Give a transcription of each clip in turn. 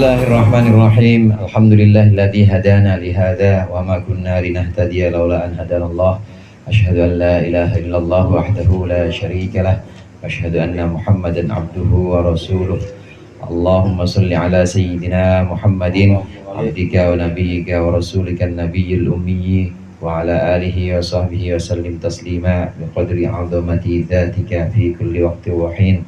Bismillahirrahmanirrahim. Alhamdulillahilladzi hadana li hadza wa ma kunna linahtadiya laula an hadanallah. Asyhadu an la ilaha illallah wahdahu la syarika lah wa asyhadu anna Muhammadan abduhu wa rasuluh. Allahumma shalli ala sayyidina Muhammadin abdika wa nabiyyika wa rasulika an-nabiyyil ummi wa ala alihi wa sahbihi wa sallim taslima biqadri 'azamati dzatika fi kulli waqtin wa hin.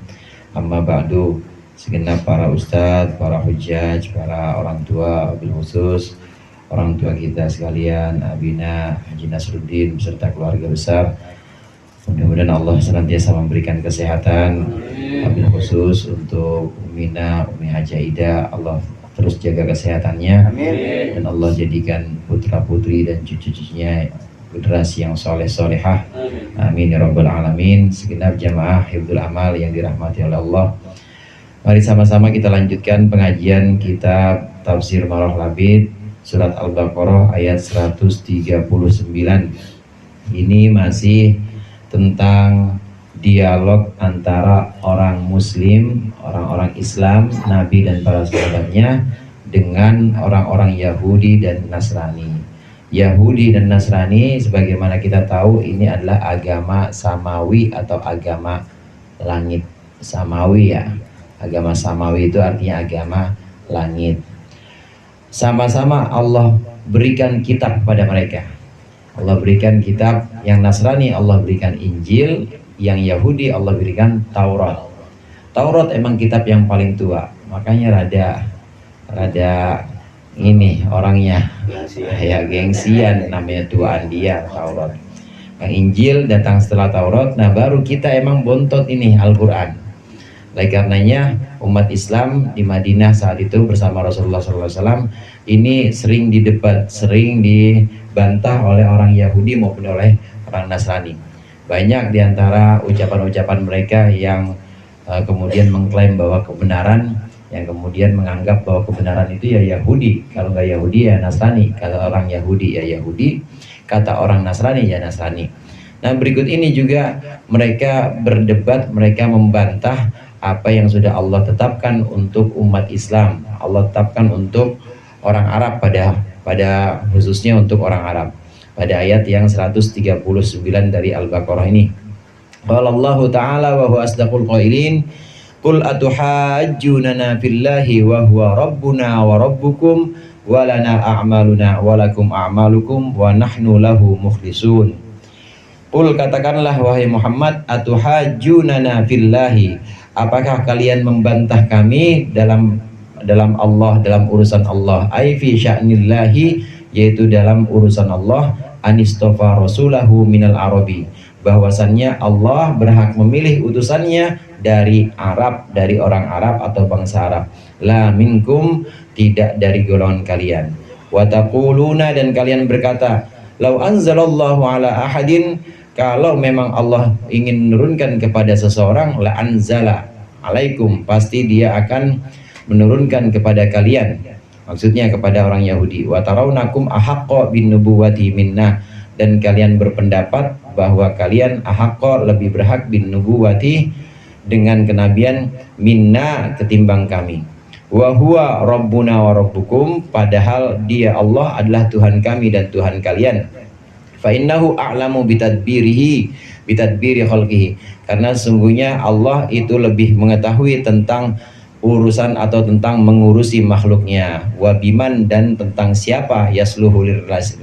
Amma ba'du. Segenap para ustadz, para hujjaj, para orang tua, wabil khusus orang tua kita sekalian, Abina, Haji Nasruddin beserta keluarga besar. Mudah-mudahan Allah senantiasa memberikan kesehatan, wabil khusus untuk Umina, Umi Haja Ida, Allah terus jaga kesehatannya. Amin. Dan Allah jadikan putra-putri dan cucu-cucunya generasi yang soleh-solehah. Amin ya rabbal alamin. Segenap jamaah hifdzul amal yang dirahmati oleh Allah, mari sama-sama kita lanjutkan pengajian kitab Tafsir Marah Labid Surat Al-Baqarah ayat 139. Ini masih tentang dialog antara orang muslim, orang-orang Islam, Nabi dan para sahabatnya dengan orang-orang Yahudi dan Nasrani. Yahudi dan Nasrani sebagaimana kita tahu ini adalah agama samawi atau agama langit samawi ya. Agama samawi itu artinya agama langit. Sama-sama Allah berikan kitab kepada mereka. Allah berikan kitab. Yang Nasrani Allah berikan Injil, yang Yahudi Allah berikan Taurat. Taurat emang kitab yang paling tua, makanya rada ini orangnya ya gengsian, namanya tuaan dia Taurat. Yang Injil datang setelah Taurat. Nah baru kita emang bontot ini Al-Quran. Oleh karenanya umat Islam di Madinah saat itu bersama Rasulullah SAW ini sering didebat, sering dibantah oleh orang Yahudi maupun oleh orang Nasrani. Banyak diantara ucapan-ucapan mereka yang kemudian mengklaim bahwa kebenaran, yang kemudian menganggap bahwa kebenaran itu ya Yahudi, kalau nggak Yahudi ya Nasrani, kalau orang Yahudi ya Yahudi, kata orang Nasrani ya Nasrani. Nah berikut ini juga mereka berdebat, mereka membantah apa yang sudah Allah tetapkan untuk umat Islam, Allah tetapkan untuk orang Arab pada khususnya untuk orang Arab pada ayat yang 139 dari Al-Baqarah ini. Qala Allah Ta'ala wa huwa asdaqul qailin qul atuhajjunana fillahi wa huwa rabbuna wa rabbukum wa lana a'maluna wa lakum a'malukum wa nahnu lahu mukhlisun. Qul katakanlah wahai Muhammad, atuhajjunana fillahi, apakah kalian membantah kami dalam Allah, dalam urusan Allah, ai fi sya'nillahi, yaitu dalam urusan Allah, anistofa rasulahu minal arabi, bahwasannya Allah berhak memilih utusannya dari Arab, dari orang Arab atau bangsa Arab, la minkum, tidak dari golongan kalian. Wa taquluna, dan kalian berkata, lau anzalallahu ala ahadin, kalau memang Allah ingin menurunkan kepada seseorang, la anzala alaikum, pasti dia akan menurunkan kepada kalian, maksudnya kepada orang Yahudi. Wa tarawnakum ahaqqa bin nubuwati minna, dan kalian berpendapat bahwa kalian ahaqqa, lebih berhak, bin nubuwati, dengan kenabian, minna, ketimbang kami. Wa huwa rabbuna wa rabbukum, padahal dia Allah adalah Tuhan kami dan Tuhan kalian. Fa innahu a'lamu bitadbiri khalqihi, karena sungguhnya Allah itu lebih mengetahui tentang urusan atau tentang mengurusi makhluknya. Wa biman, dan tentang siapa yasluhu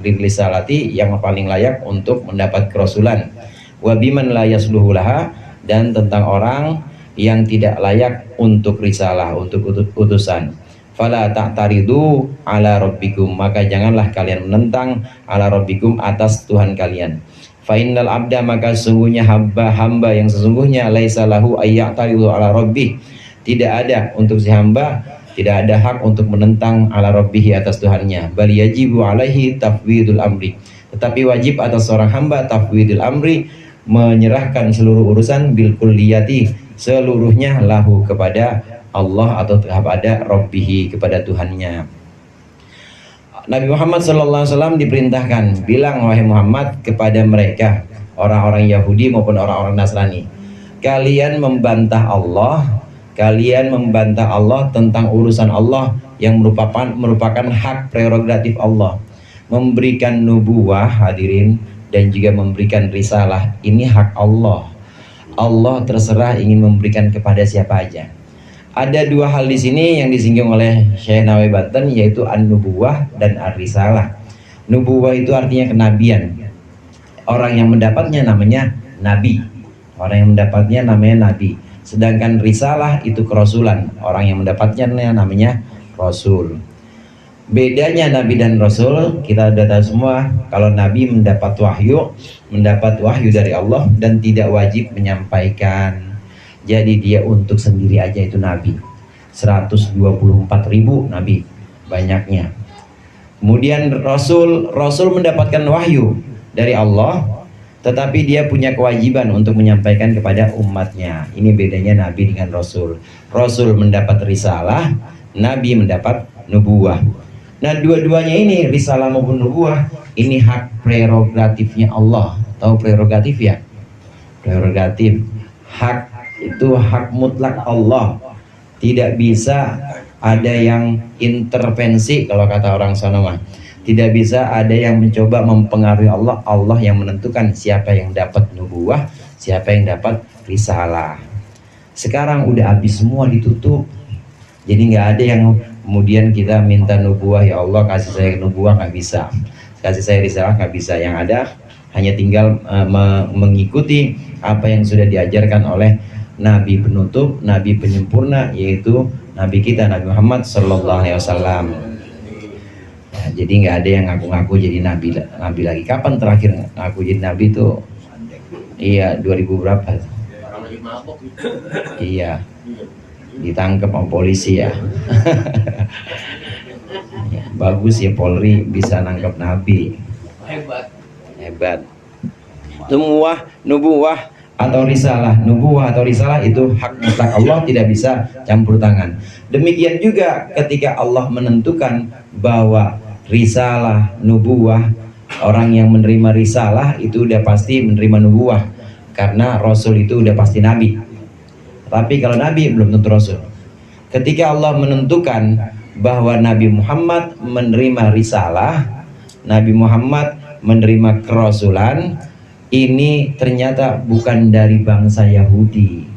lirisalati, yang paling layak untuk mendapat kerasulan. Wa biman la yasluhu laha, dan tentang orang yang tidak layak untuk risalah, untuk utusan. Fala ta'taridu ala rabbikum, maka janganlah kalian menentang ala rabbikum, atas Tuhan kalian. Fa innal abda, maka sesungguhnya hamba yang sesungguhnya, laisa lahu ayya'taridu ala rabbih, tidak ada untuk si hamba, tidak ada hak untuk menentang ala rabbihi, atas Tuhannya. Bal yajibu alaihi tafwidul amri, tetapi wajib atas seorang hamba tafwidul amri, menyerahkan seluruh urusan, bil kulliyati, seluruhnya, lahu, kepada Allah atau kepada Rabbihi, kepada Tuhannya. Nabi Muhammad SAW diperintahkan, bilang wahai Muhammad kepada mereka, orang-orang Yahudi maupun orang-orang Nasrani, kalian membantah Allah, kalian membantah Allah tentang urusan Allah yang merupakan hak prerogatif Allah. Memberikan nubuwah hadirin dan juga memberikan risalah ini hak Allah. Allah terserah ingin memberikan kepada siapa aja. Ada dua hal di sini yang disinggung oleh Syekh Nawawi Banten, yaitu an-nubuwah dan ar-risalah. Nubuwah itu artinya kenabian. Orang yang mendapatnya namanya nabi. Orang yang mendapatnya namanya nabi. Sedangkan risalah itu kerasulan. Orang yang mendapatnya namanya rasul. Bedanya nabi dan rasul, kita sudah tahu semua. Kalau nabi mendapat wahyu dari Allah dan tidak wajib menyampaikan. Jadi dia untuk sendiri aja itu nabi. 124.000 nabi banyaknya. Kemudian rasul mendapatkan wahyu dari Allah, tetapi dia punya kewajiban untuk menyampaikan kepada umatnya. Ini bedanya nabi dengan rasul. Rasul mendapat risalah, nabi mendapat nubuwah. Nah, dua-duanya ini, risalah maupun nubuwah, ini hak prerogatifnya Allah. Tahu prerogatif ya? Prerogatif, hak itu hak mutlak Allah. Tidak bisa ada yang intervensi, kalau kata orang sana mah. Tidak bisa ada yang mencoba mempengaruhi Allah. Allah yang menentukan siapa yang dapat nubuwah, siapa yang dapat risalah. Sekarang udah habis semua, ditutup. Jadi nggak ada yang kemudian kita minta nubuwah, ya Allah kasih saya nubuwah, nggak bisa. Kasih saya risalah, nggak bisa. Yang ada hanya tinggal mengikuti apa yang sudah diajarkan oleh Nabi penutup, Nabi penyempurna, yaitu Nabi kita Nabi Muhammad Sallallahu Alaihi Wasallam. Nah, jadi nggak ada yang ngaku-ngaku jadi nabi lagi. Kapan terakhir ngaku jadi nabi itu? Iya, 2000 berapa? Iya, ditangkap sama polisi ya. Ya, bagus ya Polri bisa nangkap nabi. Hebat. Semua nubuwah atau risalah, nubuwah atau risalah itu hak mutlak Allah, tidak bisa campur tangan. Demikian juga ketika Allah menentukan bahwa risalah, nubuwah, orang yang menerima risalah itu udah pasti menerima nubuwah, karena rasul itu udah pasti nabi. Tapi kalau nabi belum tentu rasul. Ketika Allah menentukan bahwa Nabi Muhammad menerima risalah, Nabi Muhammad menerima kerasulan, ini ternyata bukan dari bangsa Yahudi,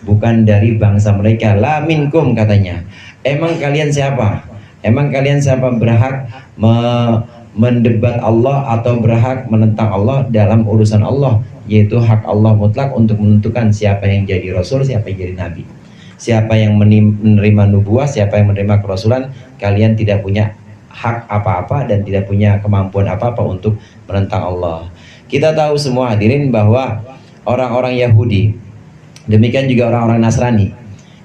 bukan dari bangsa mereka. La minkum katanya. Emang kalian siapa? Emang kalian siapa berhak mendebat Allah atau berhak menentang Allah dalam urusan Allah? Yaitu hak Allah mutlak untuk menentukan siapa yang jadi rasul, siapa yang jadi nabi, siapa yang menerima nubuah, siapa yang menerima kerasulan. Kalian tidak punya hak apa-apa dan tidak punya kemampuan apa-apa untuk menentang Allah. Kita tahu semua hadirin bahwa orang-orang Yahudi, demikian juga orang-orang Nasrani,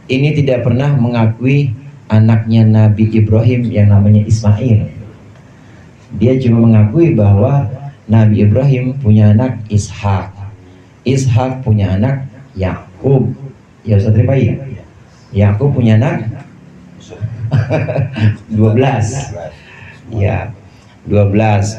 ini tidak pernah mengakui anaknya Nabi Ibrahim yang namanya Ismail. Dia cuma mengakui bahwa Nabi Ibrahim punya anak Ishak, Ishak punya anak Yakub. Ya Ustaz Ripai, Yakub punya anak 12. Ya, 12.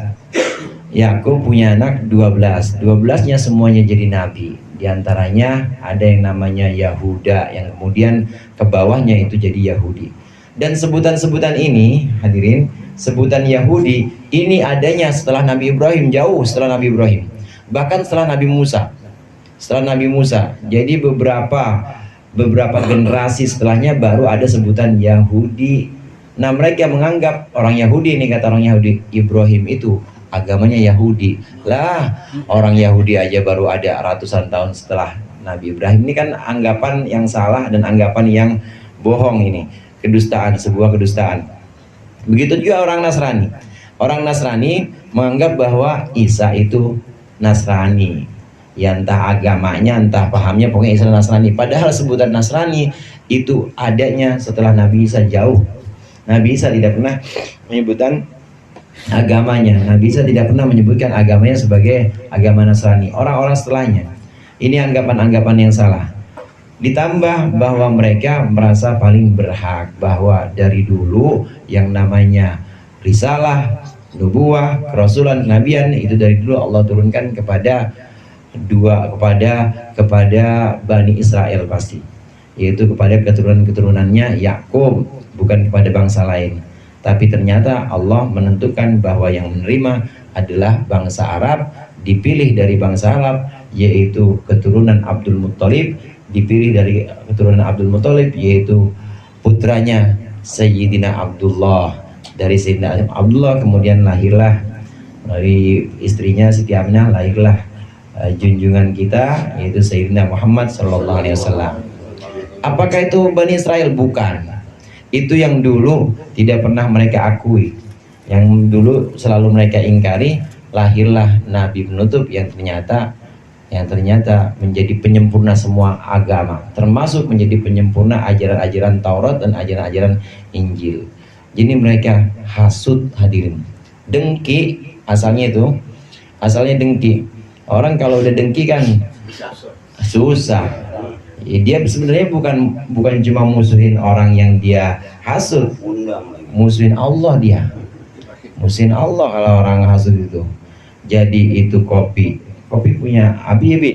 Yakub punya anak 12. 12-nya semuanya jadi nabi. Di antaranya ada yang namanya Yahuda, yang kemudian ke bawahnya itu jadi Yahudi. Dan sebutan-sebutan ini, hadirin, sebutan Yahudi ini adanya setelah Nabi Ibrahim, jauh setelah Nabi Ibrahim. Bahkan setelah Nabi Musa. Setelah Nabi Musa. Jadi beberapa generasi setelahnya baru ada sebutan Yahudi. Nah, mereka menganggap orang Yahudi, ini kata orang Yahudi, Ibrahim itu agamanya Yahudi. Lah, orang Yahudi aja baru ada ratusan tahun setelah Nabi Ibrahim. Ini kan anggapan yang salah dan anggapan yang bohong ini. Kedustaan, sebuah kedustaan. Begitu juga orang Nasrani. Orang Nasrani menganggap bahwa Isa itu Nasrani. Ya entah agamanya, entah pahamnya, pokoknya Isa Nasrani. Padahal sebutan Nasrani itu adanya setelah Nabi Isa jauh. Nabi Isa tidak pernah menyebutkan agamanya. Nabi Isa tidak pernah menyebutkan agamanya sebagai agama Nasrani. Orang-orang setelahnya, ini anggapan-anggapan yang salah. Ditambah bahwa mereka merasa paling berhak, bahwa dari dulu yang namanya risalah, nubuwah, kerasulan, kenabian itu dari dulu Allah turunkan kepada Bani Israel pasti, yaitu kepada keturunan-keturunannya Yakub, bukan kepada bangsa lain. Tapi ternyata Allah menentukan bahwa yang menerima adalah bangsa Arab, dipilih dari bangsa Arab, yaitu keturunan Abdul Muttalib, dipilih dari keturunan Abdul Muttalib, yaitu putranya Sayyidina Abdullah. Dari Sayyidina Abdullah kemudian lahirlah dari istrinya Siti Aminah, lahirlah junjungan kita, yaitu Sayyidina Muhammad Sallallahu Alaihi Wasallam. Apakah itu Bani Israel? Bukan. Itu yang dulu tidak pernah mereka akui, yang dulu selalu mereka ingkari. Lahirlah Nabi penutup yang ternyata menjadi penyempurna semua agama, termasuk menjadi penyempurna ajaran-ajaran Taurat dan ajaran-ajaran Injil. Jadi mereka hasud, hadirin, dengki. Asalnya dengki. Orang kalau udah dengki kan susah. Ya, dia sebenarnya bukan cuma musuhin orang yang dia hasud, musuhin Allah dia. Musuhin Allah kalau orang hasud itu. Jadi itu kopi punya Abi ya, Bi?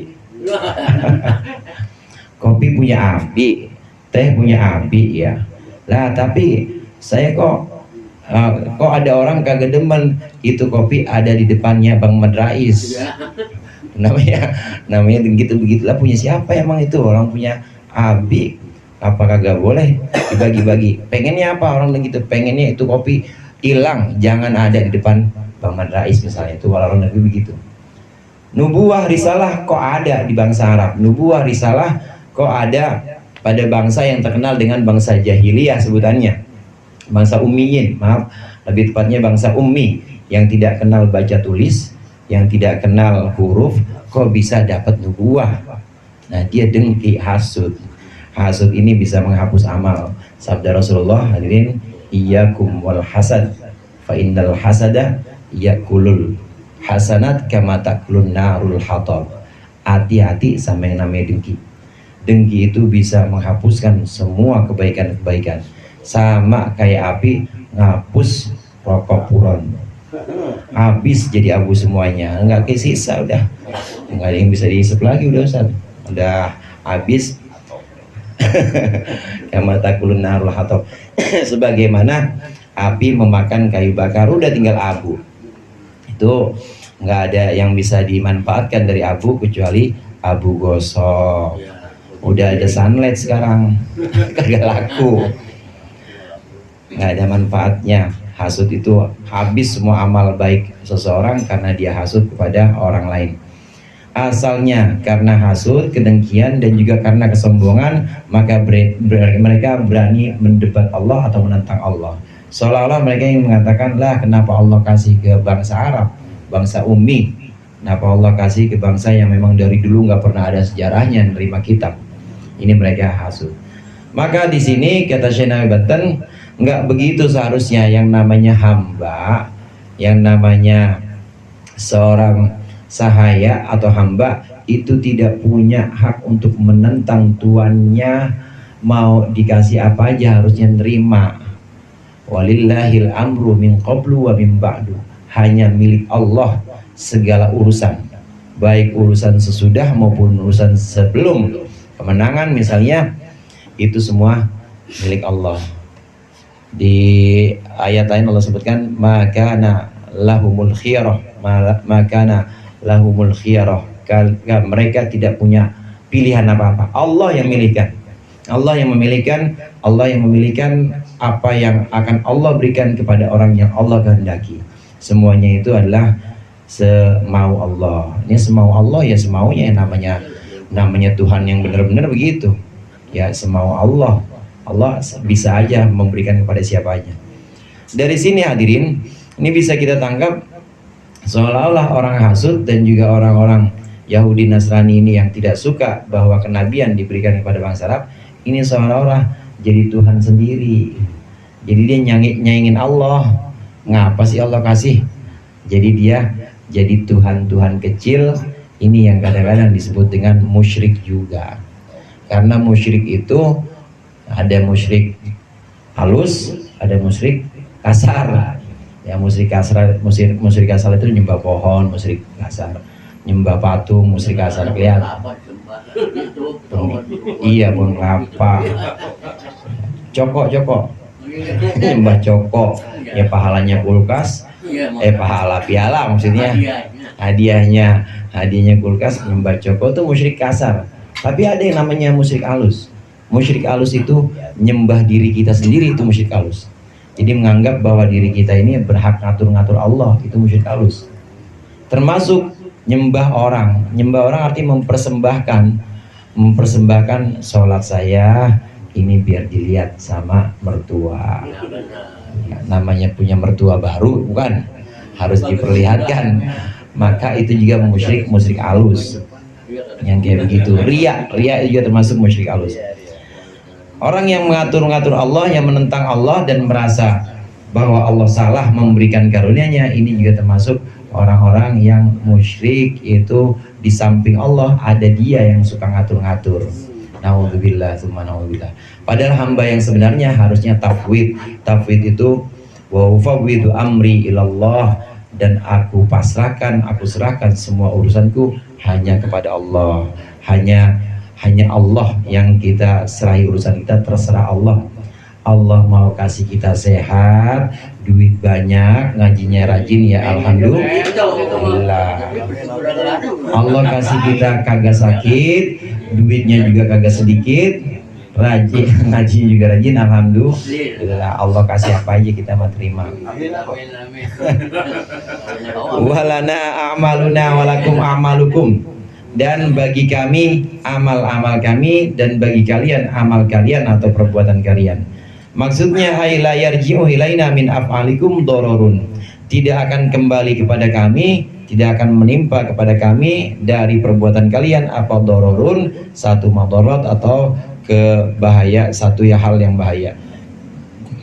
Kopi punya Abi, teh punya Abi ya. Lah tapi saya kok ada orang kagak demen itu kopi ada di depannya Bang Madrais. namanya begitulah, punya siapa emang itu? Orang punya Abi, apa kagak boleh dibagi-bagi? Pengennya apa orang begitu? Pengennya itu kopi hilang, jangan ada di depan Bang Madrais misalnya. Itu kalau orang negeri begitu. Nubuah risalah kok ada di bangsa Arab, nubuah risalah kok ada pada bangsa yang terkenal dengan bangsa jahiliyah sebutannya, bangsa ummiyin, maaf, lebih tepatnya bangsa ummi yang tidak kenal baca tulis, yang tidak kenal huruf, kok bisa dapat nubuah? Nah, dia dengki, hasud. Hasud ini bisa menghapus amal. Sabda Rasulullah, hadirin, iyyakum wal hasad, fa innal hasada yakulul hasanat kama takulun narul hatab. Hati-hati sama yang namanya dengki. Dengki itu bisa menghapuskan semua kebaikan-kebaikan. Sama kayak api ngapus rokok puron, habis jadi abu semuanya, nggak kesisa, udah nggak ada yang bisa dihisap lagi, udah habis. Kama takulun narul hatab. Sebagaimana api memakan kayu bakar, udah tinggal abu. Itu nggak ada yang bisa dimanfaatkan dari abu kecuali abu gosok. Udah ada sunlight sekarang, kagak laku, nggak ada manfaatnya. Hasud itu habis semua amal baik seseorang karena dia hasud kepada orang lain. Asalnya karena hasud, kedengkian, dan juga karena kesombongan, maka mereka berani mendebat Allah atau menentang Allah. Seolah-olah mereka yang mengatakan, lah kenapa Allah kasih ke bangsa Arab, bangsa ummi, kenapa Allah kasih ke bangsa yang memang dari dulu nggak pernah ada sejarahnya menerima kitab. Ini mereka hasud. Maka di sini kata Syekh Nawawi Banten, nggak begitu seharusnya. Yang namanya hamba, yang namanya seorang sahaya atau hamba itu tidak punya hak untuk menentang tuannya. Mau dikasih apa aja harusnya nerima. Walillahil amru min qablu wa min ba'du. Hanya milik Allah segala urusan, baik urusan sesudah maupun urusan sebelum kemenangan misalnya, itu semua milik Allah. Di ayat lain Allah sebutkan makana lahumul khiyarah, makana lahumul khiyarah, mereka tidak punya pilihan apa-apa. Allah yang memilihkan, Allah yang memilihkan, Allah yang memilihkan apa yang akan Allah berikan kepada orang yang Allah kehendaki. Semuanya itu adalah semau Allah. Ini semau Allah ya, semaunya yang namanya Tuhan yang benar-benar begitu ya, semau Allah. Allah bisa aja memberikan kepada siapa aja. Dari sini hadirin, ini bisa kita tangkap seolah-olah orang hasud dan juga orang-orang Yahudi Nasrani ini yang tidak suka bahwa kenabian diberikan kepada bangsa Arab, ini seolah-olah jadi Tuhan sendiri. Jadi dia nyaingin Allah. Ngapa sih Allah kasih? Jadi dia jadi Tuhan-Tuhan kecil. Ini yang kadang-kadang disebut dengan musyrik juga. Karena musyrik itu ada musyrik halus, ada musyrik kasar. Ya, musyrik kasar itu nyembah pohon, musyrik kasar nyembah patung, musyrik kasar. Lihat. Iya, pohon kelapa. Cokok. Nyembah coko, ya pahalanya kulkas, pahala piala maksudnya, hadiahnya kulkas. Nyembah coko tuh musyrik kasar. Tapi ada yang namanya musyrik halus. Musyrik halus itu nyembah diri kita sendiri, itu musyrik halus. Jadi menganggap bahwa diri kita ini berhak ngatur-ngatur Allah, itu musyrik halus. Termasuk nyembah orang artinya mempersembahkan sholat saya ini biar dilihat sama mertua. Ya, namanya punya mertua baru bukan harus diperlihatkan, maka itu juga musyrik halus yang kayak begitu. Riya juga termasuk musyrik halus. Orang yang mengatur-ngatur Allah, yang menentang Allah dan merasa bahwa Allah salah memberikan karunia-Nya, ini juga termasuk orang-orang yang musyrik. Itu di samping Allah ada dia yang suka ngatur-ngatur. Naudzubillah, tsumma naudzubillah. Padahal hamba yang sebenarnya harusnya tafwid. Tafwid itu wa ufawwidu amri ilallah, dan aku serahkan semua urusanku hanya kepada Allah. Hanya Allah yang kita serahi urusan kita, terserah Allah. Allah mau kasih kita sehat, duit banyak, ngajinya rajin, ya alhamdulillah. Allah kasih kita kagak sakit, duitnya juga kagak sedikit, rajin ngaji juga rajin, alhamdulillah. Allah kasih apa aja kita mah terima. Walana a'maluna walakum a'malukum, dan bagi kami amal-amal kami, dan bagi kalian amal kalian atau perbuatan kalian. Maksudnya ay la yarji'u ilaina min af'alikum dararun, tidak akan kembali kepada kami, tidak akan menimpa kepada kami dari perbuatan kalian apa dararun, satu madarat atau kebahaya, satu ya hal yang bahaya.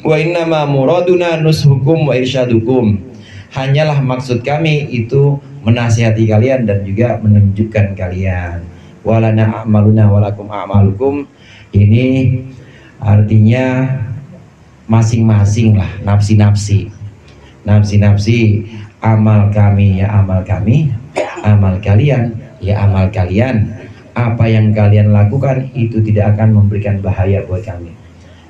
Wa innama muraduna nushukum wa irsyadukum, hanyalah maksud kami itu menasihati kalian dan juga menunjukkan kalian. Walana a'maluna walakum a'malukum, ini artinya masing-masing lah, nafsi-nafsi, amal kami ya amal kami, amal kalian ya amal kalian. Apa yang kalian lakukan itu tidak akan memberikan bahaya buat kami.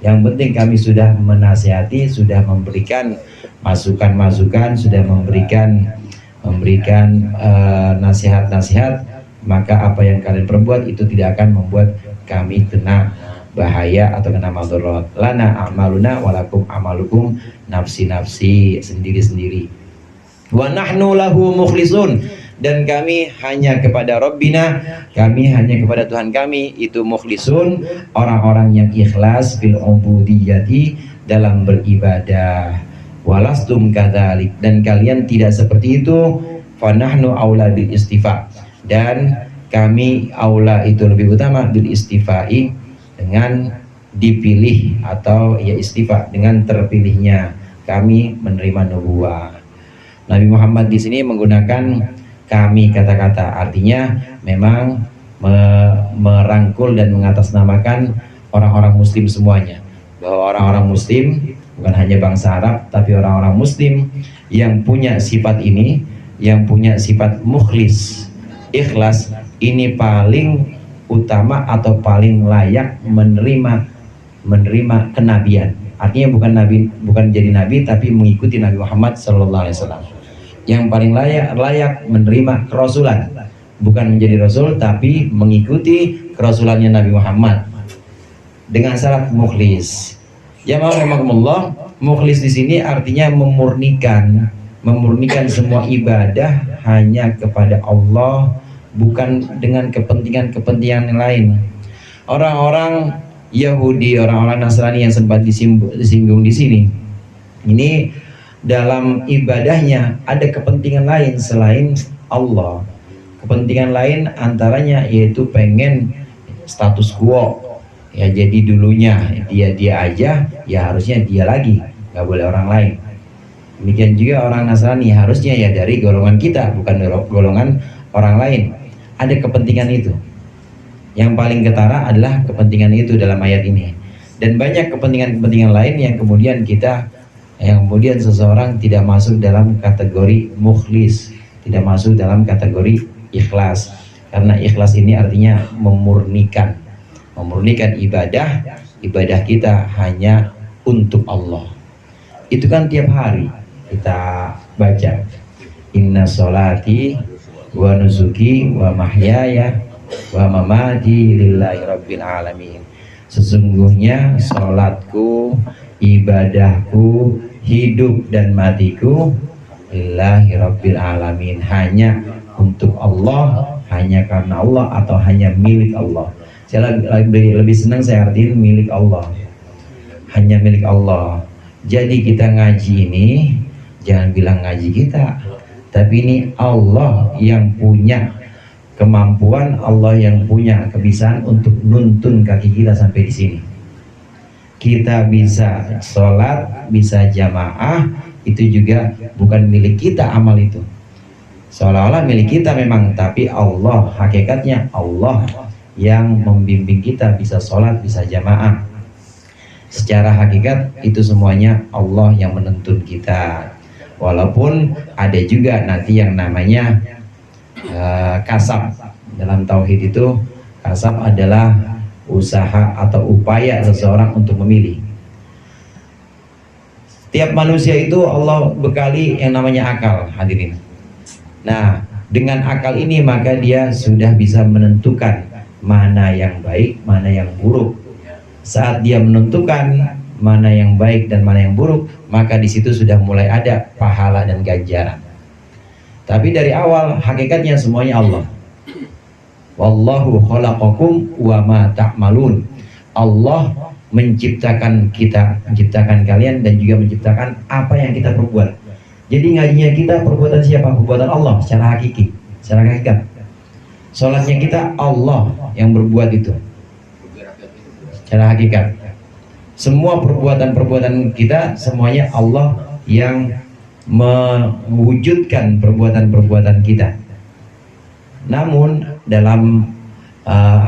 Yang penting kami sudah menasihati, sudah memberikan masukan-masukan, sudah memberikan nasihat-nasihat, maka apa yang kalian perbuat itu tidak akan membuat kami kena bahaya atau kena madarat. Lana a'maluna walakum amalukum, nafsi-nafsi, sendiri-sendiri. Wa nahnu lahu mukhlisun, dan kami hanya kepada Rabbina, kami hanya kepada Tuhan kami itu mukhlisun, orang-orang yang ikhlas fil ubudiyyati, dalam beribadah. Walastum kadzalik, dan kalian tidak seperti itu. Fa nahnu aula bil istifa, dan kami aula itu lebih utama bil istifai, dengan dipilih atau ya istifa, dengan terpilihnya kami menerima nubuwah. Nabi Muhammad di sini menggunakan kami kata-kata, artinya memang merangkul dan mengatasnamakan orang-orang muslim semuanya, bahwa orang-orang muslim bukan hanya bangsa Arab, tapi orang-orang muslim yang punya sifat ini, yang punya sifat mukhlis, ikhlas, ini paling utama atau paling layak menerima kenabian. Artinya bukan jadi nabi, tapi mengikuti Nabi Muhammad SAW. Yang paling layak menerima kerasulan, bukan menjadi rasul, tapi mengikuti kerasulannya Nabi Muhammad dengan syarat mukhlis. Ya Allah, mukhlis di sini artinya memurnikan semua ibadah hanya kepada Allah, bukan dengan kepentingan yang lain. Orang-orang Yahudi, orang-orang Nasrani yang sempat disinggung di sini, ini dalam ibadahnya ada kepentingan lain selain Allah. Kepentingan lain antaranya yaitu pengen status quo, ya jadi dulunya dia aja, ya harusnya dia lagi, nggak boleh orang lain. Demikian juga orang Nasrani, harusnya ya dari golongan kita, bukan golongan orang lain. Ada kepentingan itu. Yang paling ketara adalah kepentingan itu dalam ayat ini. Dan banyak kepentingan-kepentingan lain yang kemudian seseorang tidak masuk dalam kategori mukhlis, tidak masuk dalam kategori ikhlas. Karena ikhlas ini artinya memurnikan ibadah kita hanya untuk Allah. Itu kan tiap hari kita baca, inna sholati wa nusuki wa mahyaya wa mamati lillahi rabbil alamin. Sesungguhnya sholatku, ibadahku, hidup dan matiku lillahi rabbil alamin, hanya untuk Allah, hanya karena Allah, atau hanya milik Allah. Saya lebih senang saya artiin milik Allah, hanya milik Allah. Jadi kita ngaji ini jangan bilang ngaji kita, tapi ini Allah yang punya kemampuan, Allah yang punya kebiasaan untuk nuntun kaki kita sampai di sini. Kita bisa sholat, bisa jamaah, itu juga bukan milik kita amal itu. Seolah-olah milik kita memang, tapi Allah, hakikatnya Allah yang membimbing kita bisa sholat, bisa jamaah. Secara hakikat itu semuanya Allah yang menuntun kita. Walaupun ada juga nanti yang namanya kasab. Dalam tauhid itu kasab adalah usaha atau upaya seseorang untuk memilih. Setiap manusia itu Allah bekali yang namanya akal, hadirin. Nah, dengan akal ini maka dia sudah bisa menentukan mana yang baik, mana yang buruk. Saat dia menentukan mana yang baik dan mana yang buruk, maka di situ sudah mulai ada pahala dan ganjaran. Tapi dari awal hakikatnya semuanya Allah. Wallahu khalaqakum wa ma ta'malun. Allah menciptakan kita, menciptakan kalian, dan juga menciptakan apa yang kita perbuat. Jadi ngajinya kita perbuatan siapa? Perbuatan Allah secara hakiki, secara hakikat. Sholatnya kita Allah yang berbuat itu secara hakikat. Semua perbuatan-perbuatan kita semuanya Allah yang mewujudkan perbuatan-perbuatan kita. Namun dalam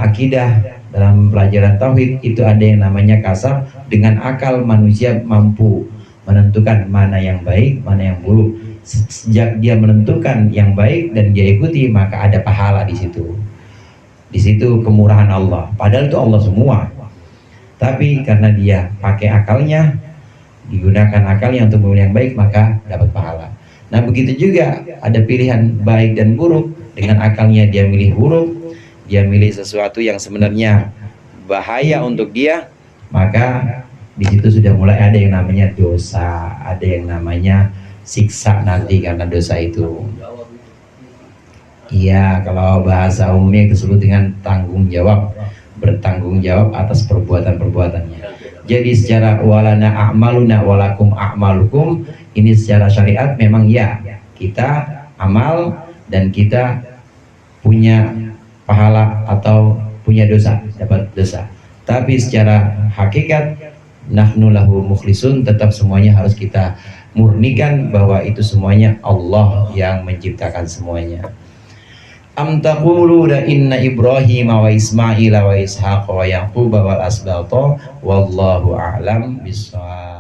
akidah, dalam pelajaran tauhid itu ada yang namanya kasab. Dengan akal manusia mampu menentukan mana yang baik, mana yang buruk. Sejak dia menentukan yang baik dan dia ikuti, maka ada pahala di situ. Di situ kemurahan Allah. Padahal itu Allah semua. Tapi karena dia pakai akalnya, digunakan akalnya untuk memilih yang baik, maka dapat pahala. Nah begitu juga ada pilihan baik dan buruk. Dengan akalnya dia milih buruk, dia milih sesuatu yang sebenarnya bahaya untuk dia, maka di situ sudah mulai ada yang namanya dosa, ada yang namanya siksa nanti karena dosa itu. Iya, kalau bahasa umumnya disebut dengan tanggung jawab, bertanggung jawab atas perbuatan-perbuatannya. Jadi secara walana a'maluna walakum a'malukum, ini secara syariat memang ya, kita amal dan kita punya pahala atau punya dosa, dapat dosa. Tapi secara hakikat nahnu lahu mukhlisun, tetap semuanya harus kita murnikan bahwa itu semuanya Allah yang menciptakan semuanya. Am taquluna inna Ibrahim wa Ismail wa Ishaq wa Yaqub wal asbata wallahu a'lam bissawab.